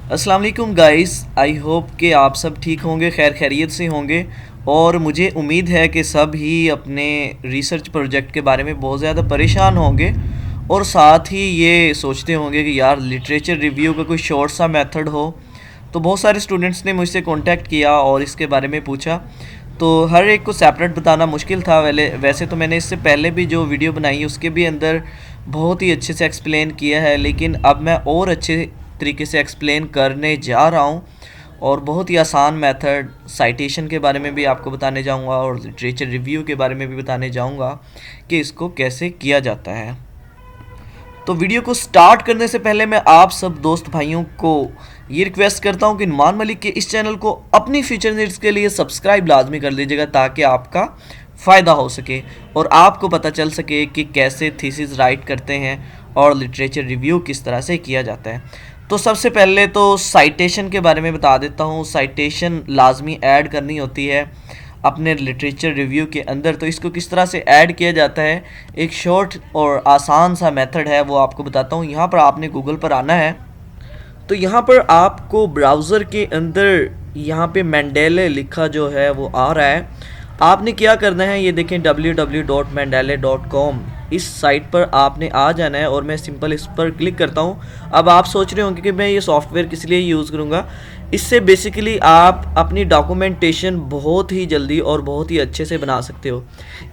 अस्सलाम वालेकुम guys, I hope कि आप सब ठीक होंगे, खैर खैरियत से होंगे। और मुझे उम्मीद है कि सब ही अपने रिसर्च प्रोजेक्ट के बारे में बहुत ज़्यादा परेशान होंगे और साथ ही ये सोचते होंगे कि यार लिटरेचर रिव्यू का कोई शॉर्ट सा मेथड हो। तो बहुत सारे स्टूडेंट्स ने मुझसे कांटेक्ट किया और इसके बारे में पूछा। तो हर एक को सेपरेट बताना मुश्किल था। वैसे तो मैंने इससे पहले भी जो वीडियो बनाई उसके भी अंदर बहुत ही अच्छे से एक्सप्लेन किया है, लेकिन अब मैं और अच्छे तरीके से एक्सप्लेन करने जा रहा हूँ और बहुत ही आसान मेथड साइटेशन के बारे में भी आपको बताने जाऊँगा और लिटरेचर रिव्यू के बारे में भी बताने जाऊँगा कि इसको कैसे किया जाता है। तो वीडियो को स्टार्ट करने से पहले मैं आप सब दोस्त भाइयों को ये रिक्वेस्ट करता हूँ कि नुमान मलिक के इस चैनल को अपनी फ्यूचर नीड्स के लिए सब्सक्राइब लाजमी कर लीजिएगा ताकि आपका फ़ायदा हो सके और आपको पता चल सके कि कैसे थीसिस राइट करते हैं और लिटरेचर रिव्यू किस तरह से किया जाता है। तो सबसे पहले तो साइटेशन के बारे में बता देता हूँ। साइटेशन लाजमी ऐड करनी होती है अपने लिटरेचर रिव्यू के अंदर। तो इसको किस तरह से ऐड किया जाता है, एक शॉर्ट और आसान सा मेथड है, वो आपको बताता हूँ। यहाँ पर आपने गूगल पर आना है। तो यहाँ पर आपको ब्राउज़र के अंदर यहाँ पे मेंडेले लिखा जो है वो आ रहा है। आपने क्या करना है, ये देखें www.mendeley.com, इस साइट पर आपने आ जाना है और मैं सिंपल इस पर क्लिक करता हूँ। अब आप सोच रहे होंगे कि मैं ये सॉफ्टवेयर किस लिए यूज़ करूँगा। इससे बेसिकली आप अपनी डॉक्यूमेंटेशन बहुत ही जल्दी और बहुत ही अच्छे से बना सकते हो।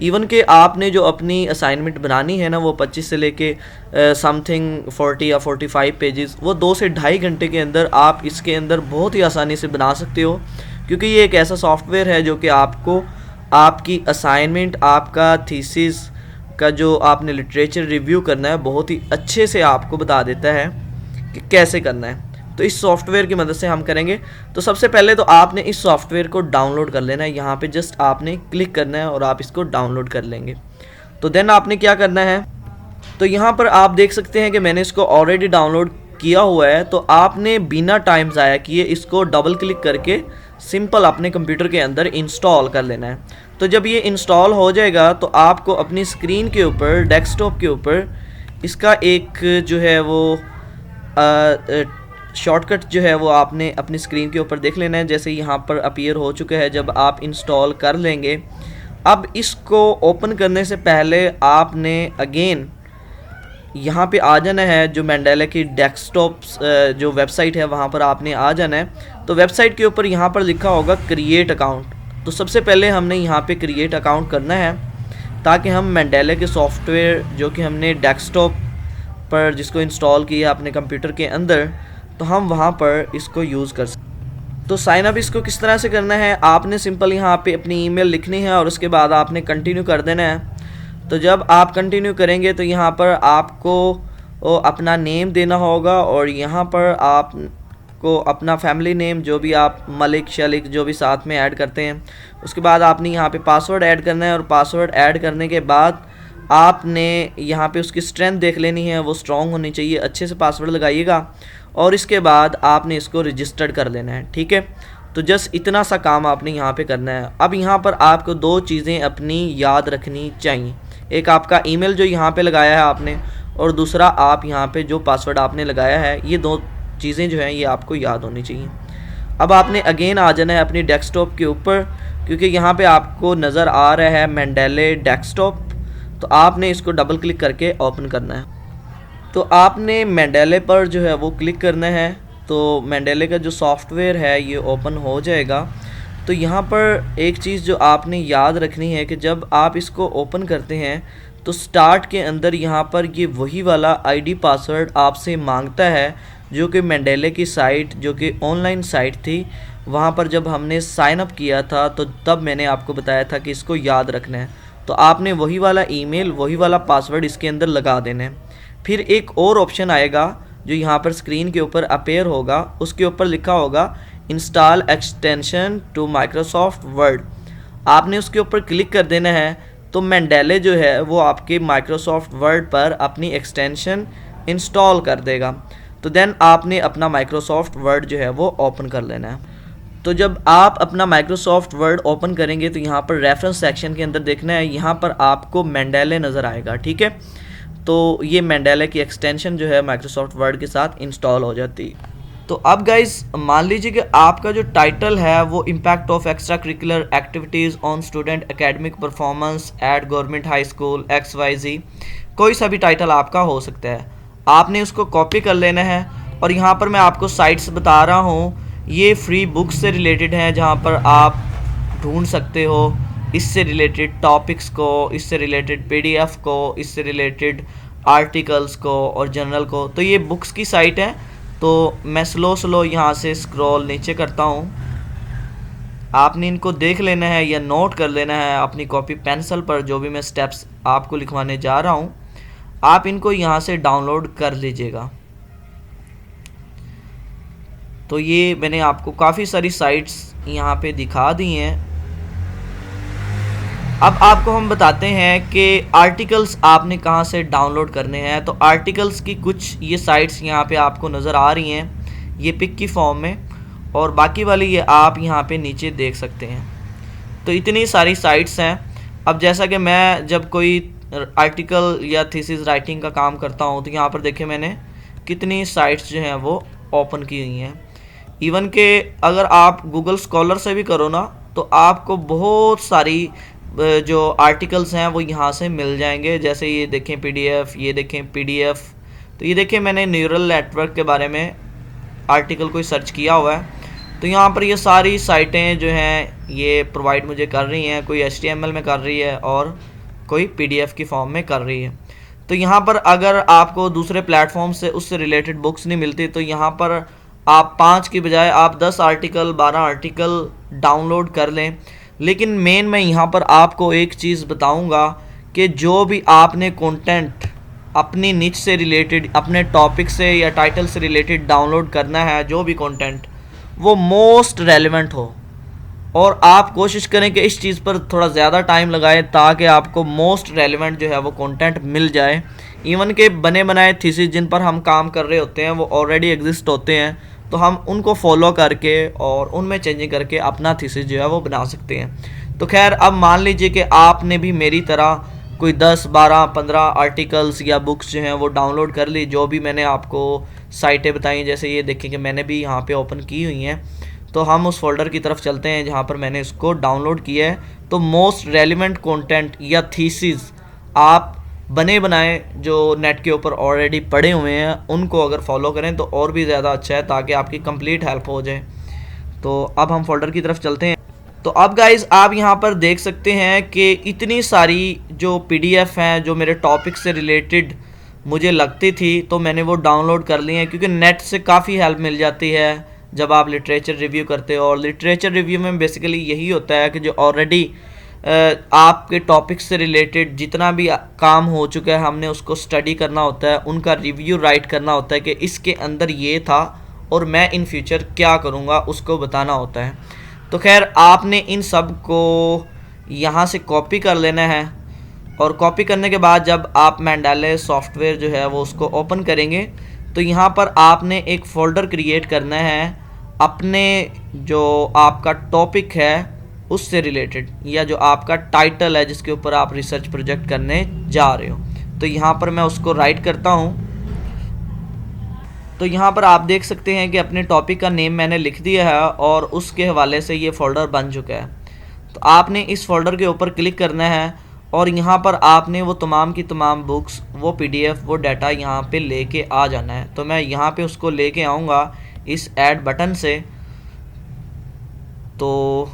इवन कि आपने जो अपनी असाइनमेंट बनानी है ना, वो 25 से लेके समथिंग 40 या 45 पेजेस, वो 2 से ढाई घंटे के अंदर आप इसके अंदर बहुत ही आसानी से बना सकते हो, क्योंकि ये एक ऐसा सॉफ्टवेयर है जो कि आपको आपकी असाइनमेंट, आपका थीसिस का जो आपने लिटरेचर रिव्यू करना है, बहुत ही अच्छे से आपको बता देता है कि कैसे करना है। तो इस सॉफ्टवेयर की मदद से हम करेंगे। तो सबसे पहले तो आपने इस सॉफ्टवेयर को डाउनलोड कर लेना है। यहाँ पे जस्ट आपने क्लिक करना है और आप इसको डाउनलोड कर लेंगे। तो देन आपने क्या करना है, तो यहाँ पर आप देख सकते हैं कि मैंने इसको ऑलरेडी डाउनलोड किया हुआ है। तो आपने बिना टाइम ज़ाया किए इसको डबल क्लिक करके सिंपल अपने कंप्यूटर के अंदर इंस्टॉल कर लेना है। तो जब ये इंस्टॉल हो जाएगा तो आपको अपनी स्क्रीन के ऊपर, डेस्कटॉप के ऊपर इसका एक जो है वो शॉर्टकट जो है वो आपने अपनी स्क्रीन के ऊपर देख लेना है। जैसे यहाँ पर अपीयर हो चुका है, जब आप इंस्टॉल कर लेंगे। अब इसको ओपन करने से पहले आपने अगेन यहाँ पे आ जाना है, जो मेंडेले की डेस्कटॉप जो वेबसाइट है वहाँ पर आपने आ जाना है। तो वेबसाइट के ऊपर यहाँ पर लिखा होगा क्रिएट अकाउंट। तो सबसे पहले हमने यहाँ पे क्रिएट अकाउंट करना है ताकि हम मेंडेले के सॉफ्टवेयर जो कि हमने डेस्कटॉप पर जिसको इंस्टॉल किया अपने कंप्यूटर के अंदर, तो हम वहाँ पर इसको यूज़ कर सकते। तो साइन अप इसको किस तरह से करना है, आपने सिंपल यहाँ पे अपनी ईमेल लिखनी है और उसके बाद आपने कंटिन्यू कर देना है। तो जब आप कंटिन्यू करेंगे तो यहाँ पर आपको अपना नेम देना होगा और यहाँ पर आपको अपना फैमिली नेम, जो भी आप मलिक शलिक जो भी साथ में ऐड करते हैं, उसके बाद आपने यहाँ पे पासवर्ड ऐड करना है। और पासवर्ड ऐड करने के बाद आपने यहाँ पे उसकी स्ट्रेंथ देख लेनी है, वो स्ट्रॉन्ग होनी चाहिए। अच्छे से पासवर्ड लगाइएगा और इसके बाद आपने इसको रजिस्टर्ड कर लेना है। ठीक है, तो जस्ट इतना सा काम आपने यहाँ पे करना है। अब यहाँ पर आपको दो चीज़ें अपनी याद रखनी चाहिए, एक आपका ईमेल जो यहाँ पे लगाया है आपने, और दूसरा आप यहाँ पे जो पासवर्ड आपने लगाया है। ये दो चीज़ें जो हैं ये आपको याद होनी चाहिए। अब आपने अगेन आ जाना है अपनी डेस्कटॉप के ऊपर, क्योंकि यहाँ पे आपको नज़र आ रहा है मेंडेले डेस्कटॉप। तो आपने इसको डबल क्लिक करके ओपन करना है। तो आपने मेंडेले पर जो है वो क्लिक करना है। तो मेंडेले का जो सॉफ्टवेयर है ये ओपन हो जाएगा। तो यहाँ पर एक चीज़ जो आपने याद रखनी है कि जब आप इसको ओपन करते हैं तो स्टार्ट के अंदर यहाँ पर ये वही वाला आईडी पासवर्ड आपसे मांगता है जो कि मेंडेले की साइट, जो कि ऑनलाइन साइट थी, वहाँ पर जब हमने साइन अप किया था तो तब मैंने आपको बताया था कि इसको याद रखना है। तो आपने वही वाला ईमेल, वही वाला पासवर्ड इसके अंदर लगा देना है। फिर एक और ऑप्शन आएगा जो यहाँ पर स्क्रीन के ऊपर अपेयर होगा, उसके ऊपर लिखा होगा install extension to Microsoft Word. आपने उसके ऊपर क्लिक कर देना है। तो मेंडेले जो है वो आपके माइक्रोसॉफ्ट वर्ड पर अपनी एक्सटेंशन इंस्टॉल कर देगा। तो देन आपने अपना माइक्रोसॉफ्ट वर्ड जो है वो ओपन कर लेना है। तो जब आप अपना माइक्रोसॉफ्ट वर्ड ओपन करेंगे तो यहाँ पर रेफरेंस सेक्शन के अंदर देखना है, यहाँ पर आपको मेंडेले नज़र आएगा। ठीक है, तो ये मेंडेले की एक्सटेंशन जो है माइक्रोसॉफ्ट वर्ड के साथ इंस्टॉल हो जाती है। तो अब गाइस मान लीजिए कि आपका जो टाइटल है वो impact of extra curricular activities on student academic performance at government high school XYZ, कोई सा भी टाइटल आपका हो सकता है। आपने उसको कॉपी कर लेना है और यहाँ पर मैं आपको साइट्स बता रहा हूँ, ये फ्री बुक्स से रिलेटेड हैं जहाँ पर आप ढूंढ सकते हो इससे रिलेटेड टॉपिक्स को, इससे रिलेटेड PDF को, इससे रिलेटेड आर्टिकल्स को और जर्नल को। तो ये बुक्स की साइट है। तो मैं स्लो यहाँ से स्क्रॉल नीचे करता हूँ। आपने इनको देख लेना है या नोट कर लेना है अपनी कॉपी पेंसिल पर, जो भी मैं स्टेप्स आपको लिखवाने जा रहा हूँ आप इनको यहाँ से डाउनलोड कर लीजिएगा। तो ये मैंने आपको काफ़ी सारी साइट्स यहाँ पे दिखा दी हैं। अब आपको हम बताते हैं कि आर्टिकल्स आपने कहाँ से डाउनलोड करने हैं। तो आर्टिकल्स की कुछ ये साइट्स यहाँ पे आपको नज़र आ रही हैं, ये पिक की फॉर्म में, और बाकी वाली ये आप यहाँ पे नीचे देख सकते हैं। तो इतनी सारी साइट्स हैं। अब जैसा कि मैं जब कोई आर्टिकल या थीसिस राइटिंग का काम करता हूँ तो यहाँ पर देखिए मैंने कितनी साइट्स जो हैं वो ओपन की हुई हैं। इवन के अगर आप गूगल स्कॉलर से भी करो ना तो आपको बहुत सारी जो आर्टिकल्स हैं वो यहाँ से मिल जाएंगे। जैसे ये देखें PDF, ये देखें PDF। तो ये देखें मैंने न्यूरल नेटवर्क के बारे में आर्टिकल कोई सर्च किया हुआ है। तो यहाँ पर ये सारी साइटें जो हैं ये प्रोवाइड मुझे कर रही हैं, कोई HTML में कर रही है और कोई PDF की फॉर्म में कर रही है। तो यहाँ पर अगर आपको दूसरे प्लेटफॉर्म से उससे रिलेटेड बुक्स नहीं मिलती तो यहाँ पर आप 5 की बजाय आप 10 आर्टिकल 12 आर्टिकल डाउनलोड कर लें। लेकिन मेन मैं यहाँ पर आपको एक चीज़ बताऊँगा कि जो भी आपने कंटेंट अपनी निच से रिलेटेड, अपने टॉपिक से या टाइटल से रिलेटेड डाउनलोड करना है, जो भी कंटेंट वो मोस्ट रेलेवेंट हो। और आप कोशिश करें कि इस चीज़ पर थोड़ा ज़्यादा टाइम लगाएं ताकि आपको मोस्ट रेलेवेंट जो है वो कंटेंट मिल जाए। इवन के बने बनाए थीसिस जिन पर हम काम कर रहे होते हैं वो ऑलरेडी एग्जिस्ट होते हैं, तो हम उनको फॉलो करके और उनमें चेंजिंग करके अपना थीसिस जो है वो बना सकते हैं। तो खैर अब मान लीजिए कि आपने भी मेरी तरह कोई 10, 12, 15 आर्टिकल्स या बुक्स जो हैं वो डाउनलोड कर ली, जो भी मैंने आपको साइटें बताई। जैसे ये देखें कि मैंने भी यहाँ पे ओपन की हुई हैं। तो हम उस फोल्डर की तरफ चलते हैं जहाँ पर मैंने इसको डाउनलोड किया है। तो मोस्ट रेलिवेंट कंटेंट या थीसिस आप बने बनाए जो नेट के ऊपर ऑलरेडी पड़े हुए हैं उनको अगर फॉलो करें तो और भी ज़्यादा अच्छा है, ताकि आपकी कंप्लीट हेल्प हो जाए। तो अब हम फोल्डर की तरफ चलते हैं। तो अब गाइज़ आप यहाँ पर देख सकते हैं कि इतनी सारी जो PDF हैं जो मेरे टॉपिक से रिलेटेड मुझे लगती थी, तो मैंने वो डाउनलोड कर ली हैं, क्योंकि नेट से काफ़ी हेल्प मिल जाती है जब आप लिटरेचर रिव्यू करते हो। और लिटरेचर रिव्यू में बेसिकली यही होता है कि जो ऑलरेडी आपके टॉपिक से रिलेटेड जितना भी काम हो चुका है हमने उसको स्टडी करना होता है, उनका रिव्यू राइट करना होता है कि इसके अंदर ये था और मैं इन फ्यूचर क्या करूँगा उसको बताना होता है। तो खैर आपने इन सब को यहाँ से कॉपी कर लेना है, और कॉपी करने के बाद जब आप मैंडेले सॉफ्टवेयर जो है वो उसको ओपन करेंगे तो यहाँ पर आपने एक फ़ोल्डर क्रिएट करना है अपने जो आपका टॉपिक है उससे रिलेटेड, या जो आपका टाइटल है जिसके ऊपर आप रिसर्च प्रोजेक्ट करने जा रहे हो। तो यहाँ पर मैं उसको राइट करता हूँ। तो यहाँ पर आप देख सकते हैं कि अपने टॉपिक का नेम मैंने लिख दिया है और उसके हवाले से ये फ़ोल्डर बन चुका है। तो आपने इस फोल्डर के ऊपर क्लिक करना है और यहाँ पर आपने वो तमाम की तमाम बुक्स, वो PDF, वो डाटा यहाँ पे लेके आ जाना है। तो मैं यहाँ पे उसको लेके आऊँगा इस ऐड बटन से। तो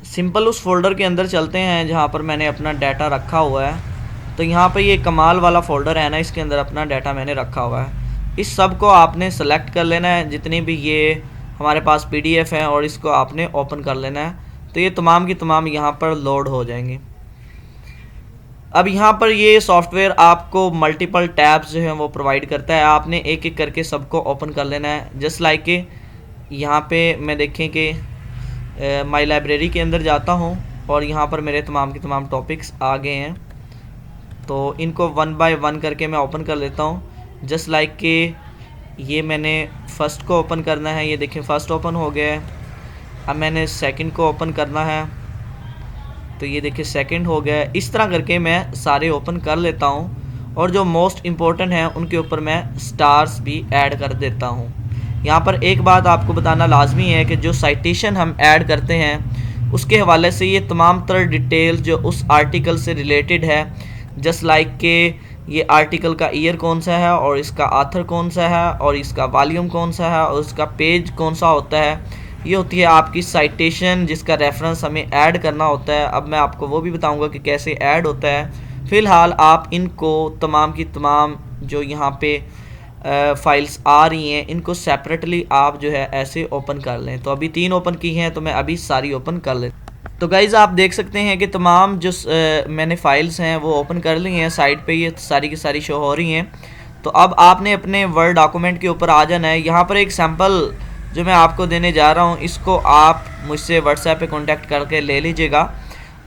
सिंपल उस फोल्डर के अंदर चलते हैं जहाँ पर मैंने अपना डाटा रखा हुआ है। तो यहाँ पर ये कमाल वाला फ़ोल्डर है ना, इसके अंदर अपना डाटा मैंने रखा हुआ है। इस सब को आपने सेलेक्ट कर लेना है, जितनी भी ये हमारे पास PDF हैं, और इसको आपने ओपन कर लेना है। तो ये तमाम की तमाम यहाँ पर लोड हो जाएंगे। अब यहाँ पर ये सॉफ्टवेयर आपको मल्टीपल टैब्स जो हैं वो प्रोवाइड करता है। आपने एक एक करके सबको ओपन कर लेना है। जस्ट लाइक के यहाँ पे मैं देखें कि माई लाइब्रेरी के अंदर जाता हूँ और यहाँ पर मेरे तमाम के तमाम टॉपिक्स आ गए हैं। तो इनको 1 बाय 1 करके मैं ओपन कर लेता हूँ। जस्ट लाइक के ये मैंने फ़र्स्ट को ओपन करना है। ये देखें फ़र्स्ट ओपन हो गया है। अब मैंने सेकंड को ओपन करना है, तो ये देखिए सेकंड हो गया है। इस तरह करके मैं सारे ओपन कर लेता हूँ और जो मोस्ट इम्पोर्टेंट हैं उनके ऊपर मैं स्टार्स भी ऐड कर देता हूँ। यहाँ पर एक बात आपको बताना लाजमी है कि जो साइटेशन हम ऐड करते हैं उसके हवाले से ये तमाम तरह डिटेल्स जो उस आर्टिकल से रिलेटेड है, जस्ट लाइक के ये आर्टिकल का ईयर कौन सा है और इसका आथर कौन सा है और इसका वॉल्यूम कौन सा है और इसका पेज कौन सा होता है, ये होती है आपकी साइटेशन जिसका रेफरेंस हमें ऐड करना होता है। अब मैं आपको वो भी बताऊंगा कि कैसे ऐड होता है। फ़िलहाल आप इनको तमाम की तमाम जो यहाँ पे फाइल्स आ रही हैं इनको सेपरेटली आप जो है ऐसे ओपन कर लें। तो अभी 3 ओपन की हैं तो मैं अभी सारी ओपन कर लेता। तो गाइज़ आप देख सकते हैं कि तमाम जो मैंने फ़ाइल्स हैं वो ओपन कर ली हैं, साइड पे ये सारी की सारी शो हो रही हैं। तो अब आपने अपने वर्ड डॉक्यूमेंट के ऊपर आ जाना है। यहाँ पर एक सैम्पल जो मैं आपको देने जा रहा हूँ इसको आप मुझसे व्हाट्सएप पे कांटेक्ट करके ले लीजिएगा।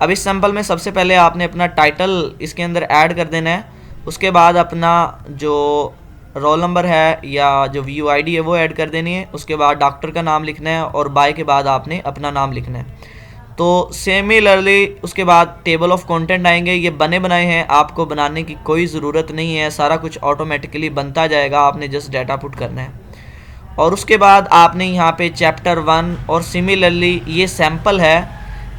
अब इस सैम्पल में सबसे पहले आपने अपना टाइटल इसके अंदर ऐड कर देना है, उसके बाद अपना जो रोल नंबर है या जो VUID है वो ऐड कर देनी है, उसके बाद डॉक्टर का नाम लिखना है और बाय के बाद आपने अपना नाम लिखना है। तो सिमिलरली उसके बाद टेबल ऑफ कंटेंट आएंगे, ये बने बनाए हैं, आपको बनाने की कोई ज़रूरत नहीं है, सारा कुछ ऑटोमेटिकली बनता जाएगा, आपने जस्ट डाटा पुट करना है। और उसके बाद आपने यहाँ पे चैप्टर 1 और सिमिलरली ये सैम्पल है,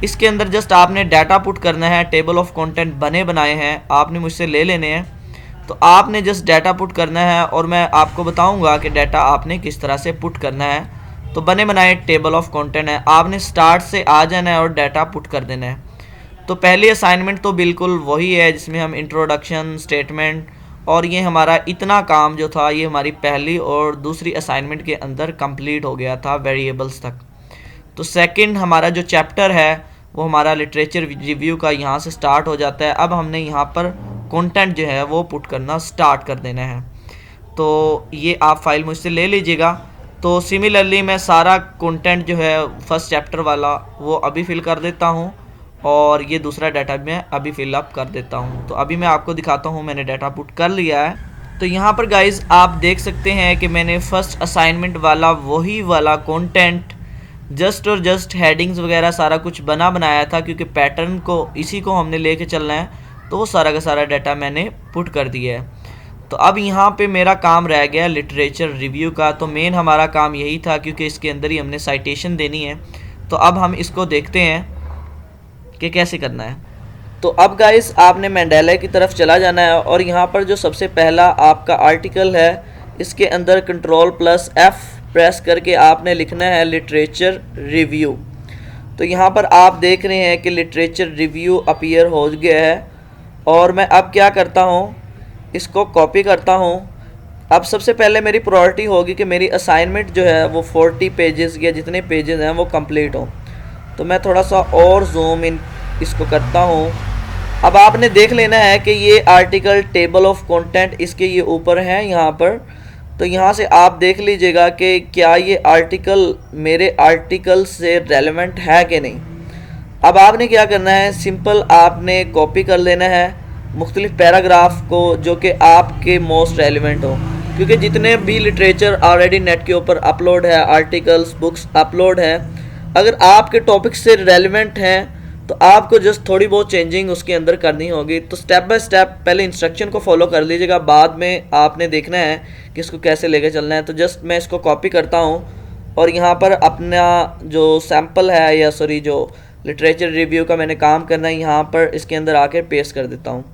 इसके अंदर जस्ट आपने डाटा पुट करना है। टेबल ऑफ कंटेंट बने बनाए हैं, आपने मुझसे ले लेने हैं, तो आपने जस्ट डाटा पुट करना है और मैं आपको बताऊंगा कि डाटा आपने किस तरह से पुट करना है। तो बने बनाए टेबल ऑफ कंटेंट है, आपने स्टार्ट से आ जाना है और डाटा पुट कर देना है। तो पहली असाइनमेंट तो बिल्कुल वही है जिसमें हम इंट्रोडक्शन स्टेटमेंट और ये हमारा इतना काम जो था ये हमारी पहली और दूसरी असाइनमेंट के अंदर कंप्लीट हो गया था वेरिएबल्स तक। तो सेकंड हमारा जो चैप्टर है वो हमारा लिटरेचर रिव्यू का यहाँ से स्टार्ट हो जाता है। अब हमने यहाँ पर कंटेंट जो है वो पुट करना स्टार्ट कर देना है। तो ये आप फाइल मुझसे ले लीजिएगा। तो सिमिलरली मैं सारा कंटेंट जो है फर्स्ट चैप्टर वाला वो अभी फिल कर देता हूँ और ये दूसरा डाटा मैं अभी फिल अप कर देता हूँ। तो अभी मैं आपको दिखाता हूँ मैंने डाटा पुट कर लिया है। तो यहाँ पर गाइज़ आप देख सकते हैं कि मैंने फ़र्स्ट असाइनमेंट वाला वही वाला कंटेंट जस्ट और जस्ट हेडिंग्स वगैरह सारा कुछ बनाया था, क्योंकि पैटर्न को इसी को हमने लेके चलना है। तो वो सारा का सारा डाटा मैंने पुट कर दिया है। तो अब यहाँ पे मेरा काम रह गया लिटरेचर रिव्यू का। तो मेन हमारा काम यही था क्योंकि इसके अंदर ही हमने साइटेशन देनी है। तो अब हम इसको देखते हैं कि कैसे करना है। तो अब गाइस आपने मैंडेला की तरफ चला जाना है और यहाँ पर जो सबसे पहला आपका आर्टिकल है इसके अंदर Ctrl+F प्रेस करके आपने लिखना है लिटरेचर रिव्यू। तो यहाँ पर आप देख रहे हैं कि लिटरेचर रिव्यू अपीयर हो गया है। और मैं अब क्या करता हूँ, इसको कॉपी करता हूँ। अब सबसे पहले मेरी प्रायोरिटी होगी कि मेरी असाइनमेंट जो है वो 40 पेजेस या जितने पेजेस हैं वो कंप्लीट हों। तो मैं थोड़ा सा और जूम इन इसको करता हूँ। अब आपने देख लेना है कि ये आर्टिकल टेबल ऑफ कंटेंट इसके ये ऊपर है यहाँ पर। तो यहाँ से आप देख लीजिएगा कि क्या ये आर्टिकल मेरे आर्टिकल से रेलेवेंट है कि नहीं। अब आपने क्या करना है, सिंपल आपने कॉपी कर लेना है मुख्तलिफ पैराग्राफ को जो कि आपके मोस्ट रेलिवेंट हो, क्योंकि जितने भी लिटरेचर ऑलरेडी नेट के ऊपर अपलोड है, आर्टिकल्स बुक्स अपलोड है, अगर आपके टॉपिक से रेलिवेंट हैं तो आपको जस्ट थोड़ी बहुत चेंजिंग उसके अंदर करनी होगी। तो स्टेप बाय स्टेप पहले इंस्ट्रक्शन को फॉलो कर लीजिएगा, बाद में आपने देखना है कि इसको कैसे लेके चलना है। तो जस्ट मैं इसको कॉपी करता हूँ और यहाँ पर अपना जो सैम्पल है या सॉरी जो लिटरेचर रिव्यू का मैंने काम करना है यहाँ पर इसके अंदर आकर पेस्ट कर देता हूँ।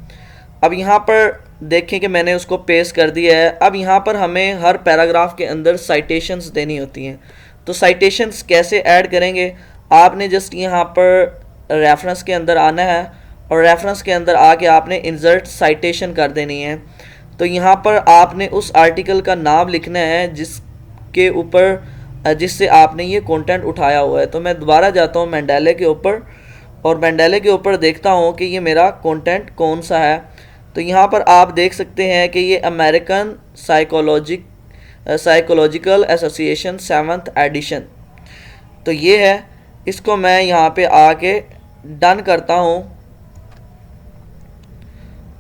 अब यहाँ पर देखें कि मैंने उसको पेस्ट कर दिया है। अब यहाँ पर हमें हर पैराग्राफ के अंदर साइटेशंस देनी होती हैं। तो साइटेशंस कैसे ऐड करेंगे, आपने जस्ट यहाँ पर रेफरेंस के अंदर आना है और रेफरेंस के अंदर आके आपने इंसर्ट साइटेशन कर देनी है। तो यहाँ पर आपने उस आर्टिकल का नाम लिखना है जिसके ऊपर जिससे आपने ये कंटेंट उठाया हुआ है। तो मैं दोबारा जाता हूँ मैंडेला के ऊपर और मैंडेला के ऊपर देखता हूँ कि ये मेरा कंटेंट कौन सा है। तो यहाँ पर आप देख सकते हैं कि ये American psychological association 7th addition. तो ये है, इसको मैं यहाँ पे आके डन करता हूँ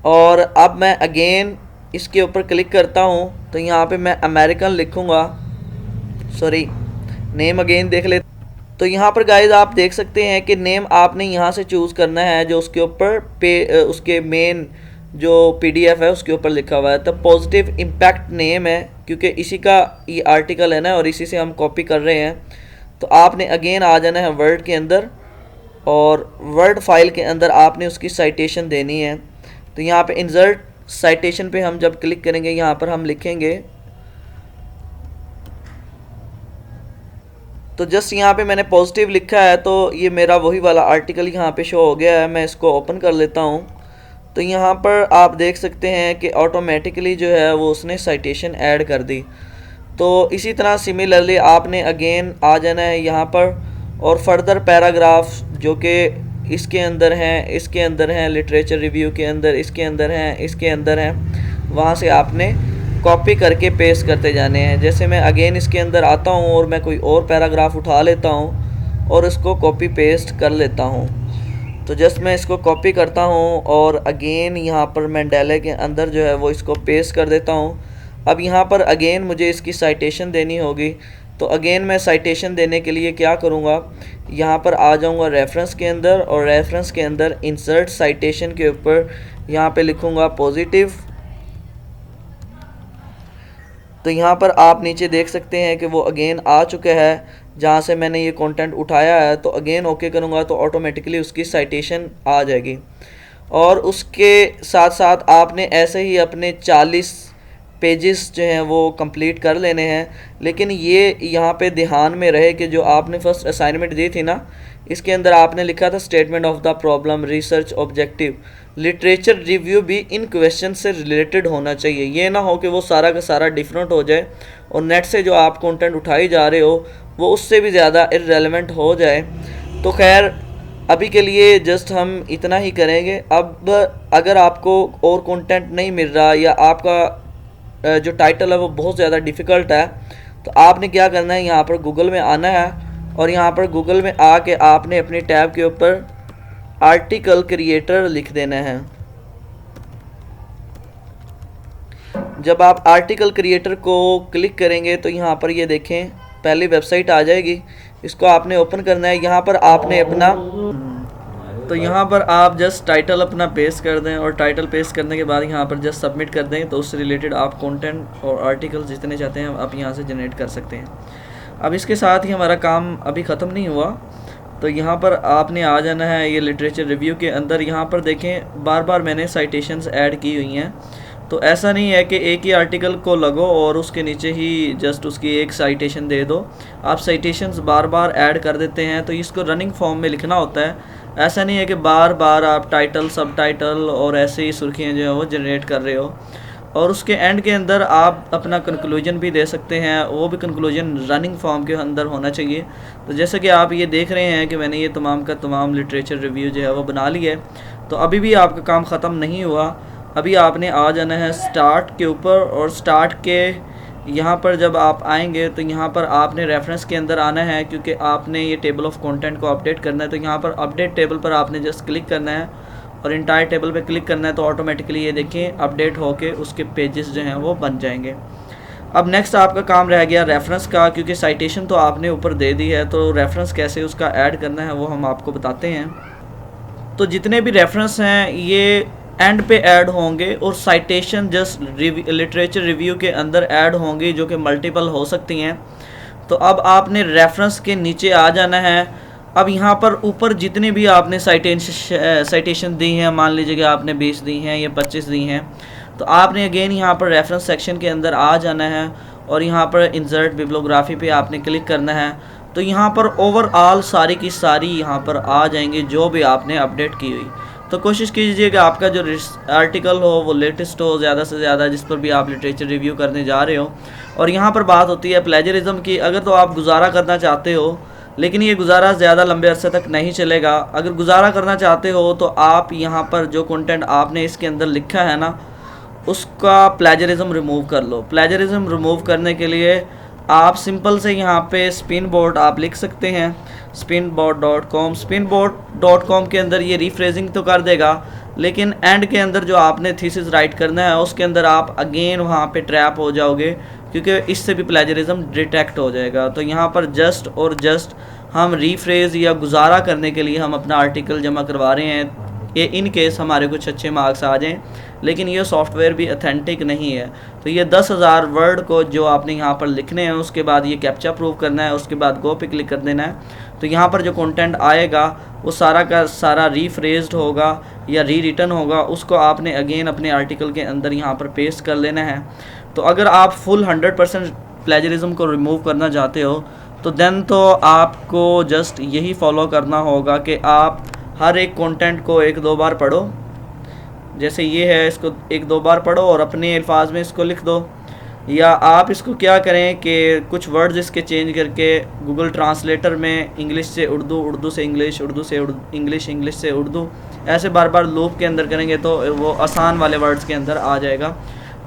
और अब मैं अगेन इसके ऊपर क्लिक करता हूँ। तो यहाँ पे मैं अमेरिकन लिखूँगा, सॉरी नेम अगेन देख ले। तो यहाँ पर गाइज आप देख सकते हैं कि नेम आपने यहाँ से चूज़ करना है जो उसके ऊपर उसके मेन जो PDF है उसके ऊपर लिखा हुआ है। द पॉजिटिव इम्पैक्ट नेम है, क्योंकि इसी का ये आर्टिकल है ना और इसी से हम कॉपी कर रहे हैं। तो आपने अगेन आ जाना है वर्ड के अंदर, और वर्ड फाइल के अंदर आपने उसकी साइटेशन देनी है। तो यहाँ पे इंसर्ट साइटेशन पे हम जब क्लिक करेंगे, यहाँ पर हम लिखेंगे, तो जस्ट यहाँ पे मैंने पॉजिटिव लिखा है, तो ये मेरा वही वाला आर्टिकल यहाँ पे शो हो गया है। मैं इसको ओपन कर लेता हूँ। तो यहाँ पर आप देख सकते हैं कि ऑटोमेटिकली जो है वो उसने साइटेशन ऐड कर दी। तो इसी तरह सिमिलरली आपने अगेन आ जाना है यहाँ पर, और फर्दर पैराग्राफ जो कि इसके अंदर हैं, इसके अंदर हैं, लिटरेचर रिव्यू के अंदर, इसके अंदर हैं, इसके अंदर हैं, वहाँ से आपने कॉपी करके पेस्ट करते जाने हैं। जैसे मैं अगेन इसके अंदर आता हूँ और मैं कोई और पैराग्राफ उठा लेता हूँ और इसको कॉपी पेस्ट कर लेता हूँ। तो जस्ट मैं इसको कॉपी करता हूँ और अगेन यहाँ पर मैंडेले के अंदर जो है वो इसको पेस्ट कर देता हूँ। अब यहाँ पर अगेन मुझे इसकी साइटेशन देनी होगी। तो अगेन मैं साइटेशन देने के लिए क्या करूँगा, यहाँ पर आ जाऊँगा रेफरेंस के अंदर, और रेफरेंस के अंदर इंसर्ट साइटेशन के ऊपर यहाँ पे लिखूँगा पॉजिटिव। तो यहाँ पर आप नीचे देख सकते हैं कि वो अगेन आ चुका है जहाँ से मैंने ये कंटेंट उठाया है। तो अगेन ओके करूँगा तो ऑटोमेटिकली उसकी साइटेशन आ जाएगी। और उसके साथ साथ आपने ऐसे ही अपने 40 पेजेस जो हैं वो कंप्लीट कर लेने हैं। लेकिन ये यहाँ पे ध्यान में रहे कि जो आपने फर्स्ट असाइनमेंट दी थी ना, इसके अंदर आपने लिखा था statement of the problem, research objective, literature review भी इन क्वेश्चन से रिलेटेड होना चाहिए। ये ना हो कि वो सारा का सारा डिफरेंट हो जाए और नेट से जो आप कंटेंट उठाई जा रहे हो वो उससे भी ज़्यादा इररेलेवेंट हो जाए। तो खैर अभी के लिए जस्ट हम इतना ही करेंगे। अब अगर आपको और कंटेंट नहीं मिल रहा या आपका जो टाइटल है वो बहुत ज़्यादा डिफ़िकल्ट है, तो आपने क्या करना है, यहाँ पर गूगल में आना है और यहाँ पर गूगल में आके आपने अपने टैब के ऊपर आर्टिकल क्रिएटर लिख देना है। जब आप आर्टिकल क्रिएटर को क्लिक करेंगे तो यहाँ पर ये देखें पहली वेबसाइट आ जाएगी, इसको आपने ओपन करना है। यहाँ पर आपने अपना तो यहाँ पर आप जस्ट टाइटल अपना पेस्ट कर दें, और टाइटल पेस्ट करने के बाद यहाँ पर जस्ट सबमिट कर दें। तो उससे रिलेटेड आप कंटेंट और आर्टिकल जितने चाहते हैं आप यहाँ से जनरेट कर सकते हैं। अब इसके साथ ही हमारा काम अभी ख़त्म नहीं हुआ। तो यहाँ पर आपने आ जाना है ये लिटरेचर रिव्यू के अंदर। यहाँ पर देखें बार बार मैंने साइटेशंस ऐड की हुई हैं। तो ऐसा नहीं है कि एक ही आर्टिकल को लगो और उसके नीचे ही जस्ट उसकी एक साइटेशन दे दो। आप साइटेशंस बार बार ऐड कर देते हैं तो इसको रनिंग फॉर्म में लिखना होता है। ऐसा नहीं है कि बार बार आप टाइटल, सब टाइटल और ऐसे ही सुर्खियाँ जो है वो जनरेट कर रहे हो। और उसके एंड के अंदर आप अपना कंक्लूजन भी दे सकते हैं, वो भी कंक्लूजन रनिंग फॉर्म के अंदर होना चाहिए। तो जैसे कि आप ये देख रहे हैं कि मैंने ये तमाम का तमाम लिटरेचर रिव्यू जो है वो बना लिया है। तो अभी भी आपका काम ख़त्म नहीं हुआ। अभी आपने आ जाना है स्टार्ट के ऊपर, और स्टार्ट के यहाँ पर जब आप आएंगे तो यहाँ पर आपने रेफरेंस के अंदर आना है, क्योंकि आपने ये टेबल ऑफ कंटेंट को अपडेट करना है। तो यहाँ पर अपडेट टेबल पर आपने जस्ट क्लिक करना है और इंटायर टेबल पे क्लिक करना है। तो ऑटोमेटिकली ये देखें अपडेट होके उसके पेजेस जो हैं वो बन जाएंगे। अब नेक्स्ट आपका काम रह गया रेफरेंस का, क्योंकि साइटेशन तो आपने ऊपर दे दी है, तो रेफरेंस कैसे उसका ऐड करना है वो हम आपको बताते हैं। तो जितने भी रेफरेंस हैं ये एंड पे ऐड होंगे, और साइटेशन जस्ट लिटरेचर रिव्यू के अंदर ऐड होंगी, जो कि मल्टीपल हो सकती हैं। तो अब आपने रेफरेंस के नीचे आ जाना है। अब यहाँ पर ऊपर जितने भी आपने साइटेशन दी हैं, मान लीजिए कि आपने 20 दी हैं या 25 दी हैं, तो आपने अगेन यहाँ पर रेफरेंस सेक्शन के अंदर आ जाना है और यहाँ पर इंसर्ट बिब्लियोग्राफी पे आपने क्लिक करना है। तो यहाँ पर ओवरऑल सारी की सारी यहाँ पर आ जाएंगी जो भी आपने अपडेट की हुई। तो कोशिश कीजिए कि आपका जो आर्टिकल हो वो लेटेस्ट हो ज़्यादा से ज़्यादा, जिस पर भी आप लिटरेचर रिव्यू करने जा रहे हो। और यहाँ पर बात होती है प्लेजरिज्म की। अगर तो आप गुजारा करना चाहते हो, लेकिन ये गुजारा ज़्यादा लंबे अरसे तक नहीं चलेगा। अगर गुजारा करना चाहते हो तो आप यहाँ पर जो कंटेंट आपने इसके अंदर लिखा है ना, उसका प्लेजरिज्म रिमूव कर लो। प्लेजरिज्म रिमूव करने के लिए आप सिंपल से यहाँ पे स्पिनबोर्ड आप लिख सकते हैं, spinboard.com। spinboard.com के अंदर ये रीफ्रेजिंग तो कर देगा, लेकिन एंड के अंदर जो आपने थीसिस राइट करना है उसके अंदर आप अगेन वहाँ पे ट्रैप हो जाओगे, क्योंकि इससे भी प्लेजरिज्म डिटेक्ट हो जाएगा। तो यहाँ पर जस्ट और जस्ट हम रीफ्रेज या गुजारा करने के लिए हम अपना आर्टिकल जमा करवा रहे हैं, ये इन केस हमारे कुछ अच्छे मार्क्स आ जाएँ। लेकिन ये सॉफ्टवेयर भी ऑथेंटिक नहीं है। तो ये 10,000 वर्ड को जो आपने यहाँ पर लिखने हैं, उसके बाद ये कैप्चा प्रूव करना है, उसके बाद गो पे क्लिक कर देना है। तो यहाँ पर जो कंटेंट आएगा वो सारा का सारा रीफ्रेज्ड होगा या री रिटन होगा, उसको आपने अगेन अपने आर्टिकल के अंदर यहाँ पर पेस्ट कर लेना है। तो अगर आप फुल 100% प्लेजरिज्म को रिमूव करना चाहते हो तो देन तो आपको जस्ट यही फॉलो करना होगा कि आप हर एक कंटेंट को 1-2 बार पढ़ो। जैसे ये है, इसको 1-2 बार पढ़ो और अपने अल्फाज में इसको लिख दो। या आप इसको क्या करें कि कुछ वर्ड्स इसके चेंज करके गूगल ट्रांसलेटर में इंग्लिश से उर्दू, उर्दू से इंग्लिश, उर्दू से इंग्लिश, इंग्लिश से उर्दू, ऐसे बार बार लूप के अंदर करेंगे तो वो आसान वाले वर्ड्स के अंदर आ जाएगा।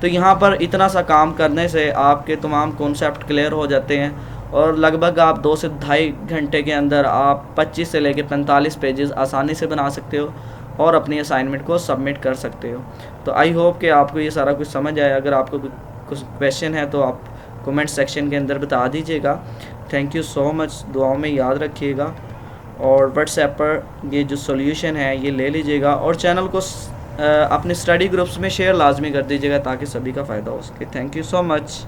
तो यहाँ पर इतना सा काम करने से आपके तमाम कॉन्सेप्ट क्लियर हो जाते हैं और लगभग आप 2 से ढाई घंटे के अंदर आप 25 से लेकर 45 पेजेस आसानी से बना सकते हो और अपनी असाइनमेंट को सबमिट कर सकते हो। तो आई होप कि आपको ये सारा कुछ समझ आया। अगर आपको कुछ क्वेश्चन है तो आप कमेंट सेक्शन के अंदर बता दीजिएगा। थैंक यू सो मच, दुआओं में याद रखिएगा और व्हाट्सएप पर ये जो सॉल्यूशन है ये ले लीजिएगा और चैनल को अपने स्टडी ग्रुप्स में शेयर लाजमी कर दीजिएगा ताकि सभी का फ़ायदा हो सके। Thank you so much.